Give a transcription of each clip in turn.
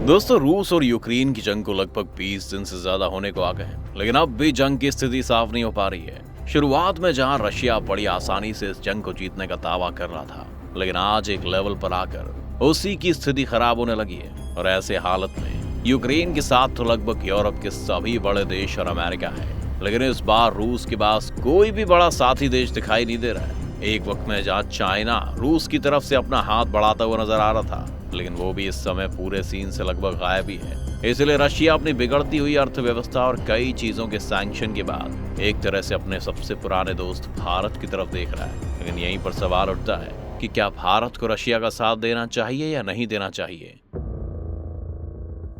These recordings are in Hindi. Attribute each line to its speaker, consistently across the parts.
Speaker 1: दोस्तों, रूस और यूक्रेन की जंग को लगभग 20 दिन से ज्यादा होने को आ गए हैं, लेकिन अब भी जंग की स्थिति साफ नहीं हो पा रही है। शुरुआत में जहां रशिया बड़ी आसानी से इस जंग को जीतने का दावा कर रहा था, लेकिन आज एक लेवल पर आकर उसी की स्थिति खराब होने लगी है। और ऐसे हालत में यूक्रेन के साथ तो लगभग यूरोप के सभी बड़े देश और अमेरिका है, लेकिन इस बार रूस के पास कोई भी बड़ा साथी देश दिखाई नहीं दे रहा है। एक वक्त में जहां चाइना रूस की तरफ से अपना हाथ बढ़ाता हुआ नजर आ रहा था, लेकिन वो भी इस समय पूरे सीन से लगभग गायब ही है। इसलिए रशिया अपनी बिगड़ती हुई अर्थव्यवस्था और कई चीजों के सैंक्शन के बाद एक तरह से अपने सबसे पुराने दोस्त भारत की तरफ देख रहा है। लेकिन यहीं पर सवाल उठता है कि क्या भारत को रशिया का साथ देना चाहिए या नहीं देना चाहिए।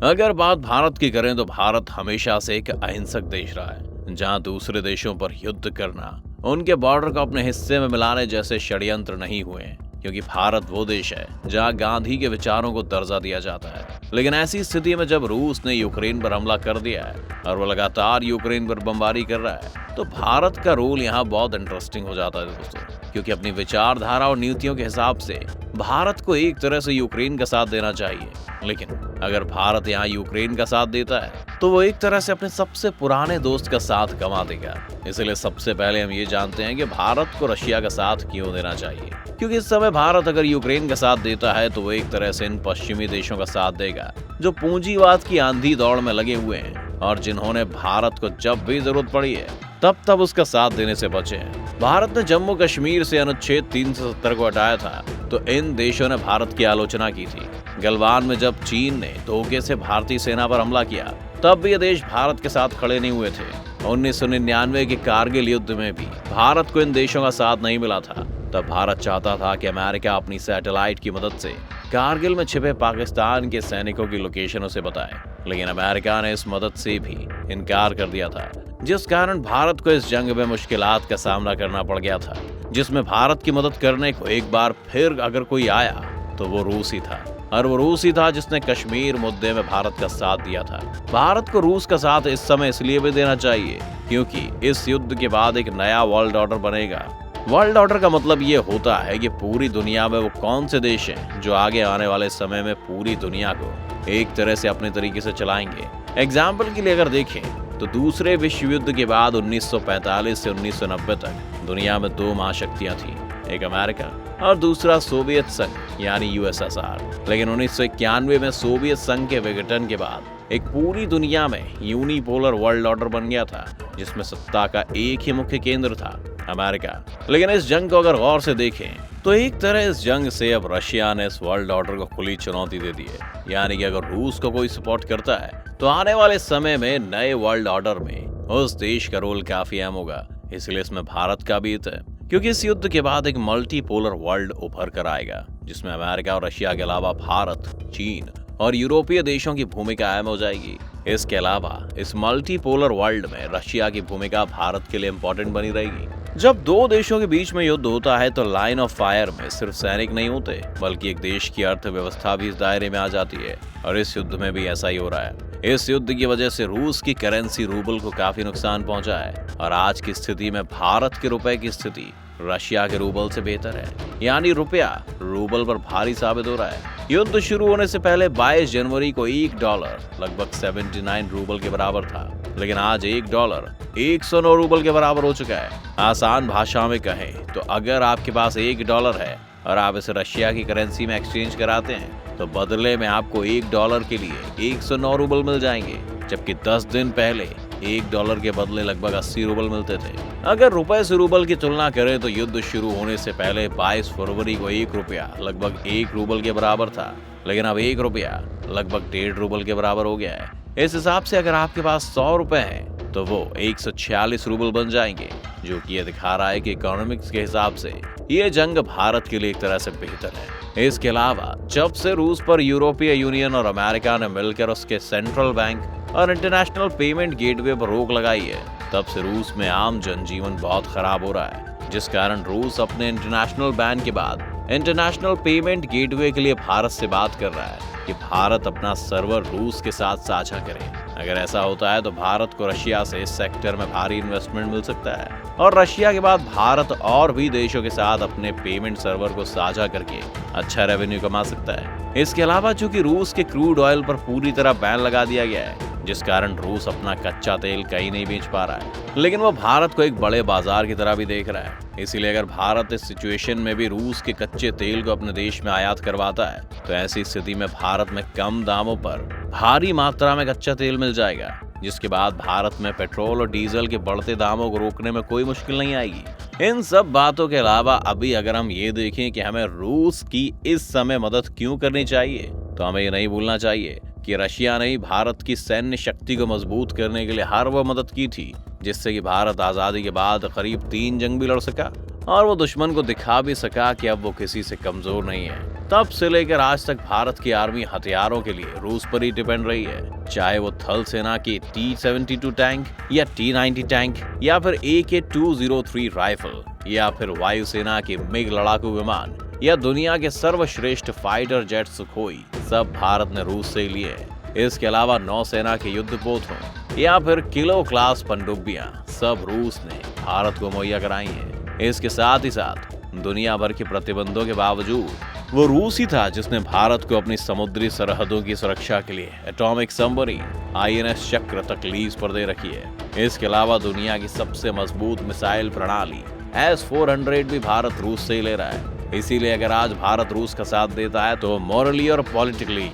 Speaker 1: अगर बात भारत की करें तो भारत हमेशा से एक अहिंसक देश रहा है, जहां दूसरे देशों पर युद्ध करना, उनके बॉर्डर को अपने हिस्से में मिलाने जैसे षड्यंत्र नहीं हुए, क्योंकि भारत वो देश है जहां गांधी के विचारों को दर्जा दिया जाता है। लेकिन ऐसी स्थिति में जब रूस ने यूक्रेन पर हमला कर दिया है और वो लगातार यूक्रेन पर बमबारी कर रहा है, तो भारत का रोल यहाँ बहुत इंटरेस्टिंग हो जाता है दोस्तों, क्योंकि अपनी विचारधारा और नीतियों के हिसाब से भारत को एक तरह से यूक्रेन का साथ देना चाहिए। लेकिन अगर भारत यहाँ यूक्रेन का साथ देता है तो वो एक तरह से अपने सबसे पुराने दोस्त का साथ गंवा देगा। इसलिए सबसे पहले हम ये जानते हैं कि भारत को रशिया का साथ क्यों देना चाहिए। क्योंकि इस समय भारत अगर यूक्रेन का साथ देता है तो वो एक तरह से इन पश्चिमी देशों का साथ देगा जो पूंजीवाद की आंधी दौड़ में लगे हुए हैं और जिन्होंने भारत को जब भी जरूरत पड़ी है तब उसका साथ देने से बचे हैं। भारत ने जम्मू कश्मीर से अनुच्छेद 370 को हटाया था तो इन देशों ने भारत की आलोचना की थी। गलवान में जब चीन ने धोखे से भारतीय सेना पर हमला किया तब भी ये देश भारत के साथ खड़े नहीं हुए थे। 1999 के कारगिल युद्ध में भी भारत को इन देशों का साथ नहीं मिला था। तब भारत चाहता था कि अमेरिका अपनी सैटेलाइट की मदद से कारगिल में छिपे पाकिस्तान के सैनिकों की लोकेशन उसे बताए, लेकिन अमेरिका ने इस मदद से भी इनकार कर दिया था, जिस कारण भारत को इस जंग में मुश्किलात का सामना करना पड़ गया था। जिसमें भारत की मदद करने को एक बार फिर अगर कोई आया तो वो रूस ही था, और वो रूस ही था जिसने कश्मीर मुद्दे में भारत का साथ दिया था। भारत को रूस का साथ इस समय इसलिए भी देना चाहिए क्योंकि इस युद्ध के बाद एक नया वर्ल्ड ऑर्डर बनेगा। वर्ल्ड ऑर्डर का मतलब ये होता है कि पूरी दुनिया में वो कौन से देश हैं जो आगे आने वाले समय में पूरी दुनिया को एक तरह से अपने तरीके से चलाएंगे। एग्जाम्पल के लिए अगर देखें तो दूसरे विश्व युद्ध के बाद 1945 से 1990 तक दुनिया में दो महाशक्तियां थीं, एक अमेरिका और दूसरा सोवियत संघ यानी यूएसएसआर। लेकिन 1991 में सोवियत संघ के विघटन के बाद एक पूरी दुनिया में यूनिपोलर वर्ल्ड ऑर्डर बन गया था, जिसमें सत्ता का एक ही मुख्य केंद्र था, अमेरिका। लेकिन इस जंग को अगर गौर से देखें तो एक तरह इस जंग से अब रशिया ने इस वर्ल्ड ऑर्डर को खुली चुनौती दे दी है। यानी कि अगर रूस को कोई सपोर्ट करता है तो आने वाले समय में नए वर्ल्ड ऑर्डर में उस देश का रोल काफी अहम होगा। इसलिए इसमें भारत का भी हित है, क्योंकि इस युद्ध के बाद एक मल्टीपोलर वर्ल्ड उभर कर आएगा, जिसमें अमेरिका और रशिया के अलावा भारत, चीन और यूरोपीय देशों की भूमिका अहम हो जाएगी। इसके अलावा इस मल्टीपोलर वर्ल्ड में रशिया की भूमिका भारत के लिए इम्पोर्टेंट बनी रहेगी। जब दो देशों के बीच में युद्ध होता है तो लाइन ऑफ फायर में सिर्फ सैनिक नहीं होते, बल्कि एक देश की अर्थव्यवस्था भी इस दायरे में आ जाती है, और इस युद्ध में भी ऐसा ही हो रहा है। इस युद्ध की वजह से रूस की करेंसी रूबल को काफी नुकसान पहुंचा है, और आज की स्थिति में भारत के रुपए की स्थिति रशिया के रूबल से बेहतर है, यानी रुपया रूबल पर भारी साबित हो रहा है। युद्ध शुरू होने से पहले 22 जनवरी को $1 लगभग 79 रूबल के बराबर था, लेकिन आज $1 109 रूबल के बराबर हो चुका है। आसान भाषा में कहें तो अगर आपके पास $1 है और आप इसे रशिया की करेंसी में एक्सचेंज कराते हैं तो बदले में आपको $1 के लिए 109 रूबल मिल जाएंगे, जबकि 10 दिन पहले $1 के बदले लगभग 80 रूबल मिलते थे। अगर रुपए से रूबल की तुलना करें तो युद्ध शुरू होने से पहले 22 फरवरी को $1 लगभग 1 रूबल के बराबर था, लेकिन अब $1 लगभग 1.5 रूबल के बराबर हो गया है। इस हिसाब से अगर आपके पास 100 रुपए हैं तो वो 146 रूबल बन जाएंगे, जो कि ये दिखा रहा है कि इकोनॉमिक्स के हिसाब से ये जंग भारत के लिए एक तरह से बेहतर है। इसके अलावा जब से रूस पर यूरोपीय यूनियन और अमेरिका ने मिलकर उसके सेंट्रल बैंक और इंटरनेशनल पेमेंट गेटवे पर रोक लगाई है, तब से रूस में आम जनजीवन बहुत खराब हो रहा है, जिस कारण रूस अपने इंटरनेशनल बैन के बाद इंटरनेशनल पेमेंट गेटवे के लिए भारत से बात कर रहा है कि भारत अपना सर्वर रूस के साथ साझा करे। अगर ऐसा होता है तो भारत को रशिया से इस सेक्टर में भारी इन्वेस्टमेंट मिल सकता है और रशिया के बाद भारत और भी देशों के साथ अपने पेमेंट सर्वर को साझा करके अच्छा रेवेन्यू कमा सकता है। इसके अलावा चूंकि रूस के क्रूड ऑयल पर पूरी तरह बैन लगा दिया गया है, जिस कारण रूस अपना कच्चा तेल कहीं नहीं बेच पा रहा है, लेकिन वो भारत को एक बड़े बाजार की तरह भी देख रहा है। इसीलिए अगर भारत इस सिचुएशन में भी रूस के कच्चे तेल को अपने देश में आयात करवाता है तो ऐसी स्थिति में भारत में कम दामों पर भारी मात्रा में कच्चा तेल मिल जाएगा, जिसके बाद भारत में पेट्रोल और डीजल के बढ़ते दामों को रोकने में कोई मुश्किल नहीं आएगी। इन सब बातों के अलावा अभी अगर हम ये देखें कि हमें रूस की इस समय मदद क्यों करनी चाहिए, तो हमें ये नहीं भूलना चाहिए कि रशिया ने भारत की सैन्य शक्ति को मजबूत करने के लिए हर वो मदद की थी जिससे कि भारत आजादी के बाद करीब 3 जंग भी लड़ सका और वो दुश्मन को दिखा भी सका कि अब वो किसी से कमजोर नहीं है। तब से लेकर आज तक भारत की आर्मी हथियारों के लिए रूस पर ही डिपेंड रही है, चाहे वो थल सेना की T-72 टैंक या T-90 टैंक या फिर AK-203 राइफल या फिर वायुसेना के मिग लड़ाकू विमान या दुनिया के सर्वश्रेष्ठ फाइटर जेट सुखोई, सब भारत ने रूस से लिए है। इसके अलावा नौसेना के युद्धपोत हों या फिर किलो क्लास पनडुब्बियां, सब रूस ने भारत को मुहैया कराई हैं। इसके साथ ही साथ दुनिया भर के प्रतिबंधों के बावजूद वो रूस ही था जिसने भारत को अपनी समुद्री सरहदों की सुरक्षा के लिए एटॉमिक सबमरीन INS चक्र तक लीज पर दे रखी है। इसके अलावा दुनिया की सबसे मजबूत मिसाइल प्रणाली S-400 भी भारत रूस से ही ले रहा है। इसीलिए अगर आज भारत रूस का साथ देता है तो मॉरली और पॉलिटिकली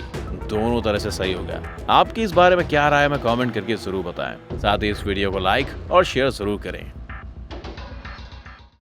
Speaker 1: दोनों तरह से सही होगा। आपकी इस बारे में क्या राय है, मैं कमेंट करके जरूर बताएं। साथ ही इस वीडियो को लाइक और शेयर जरूर करें।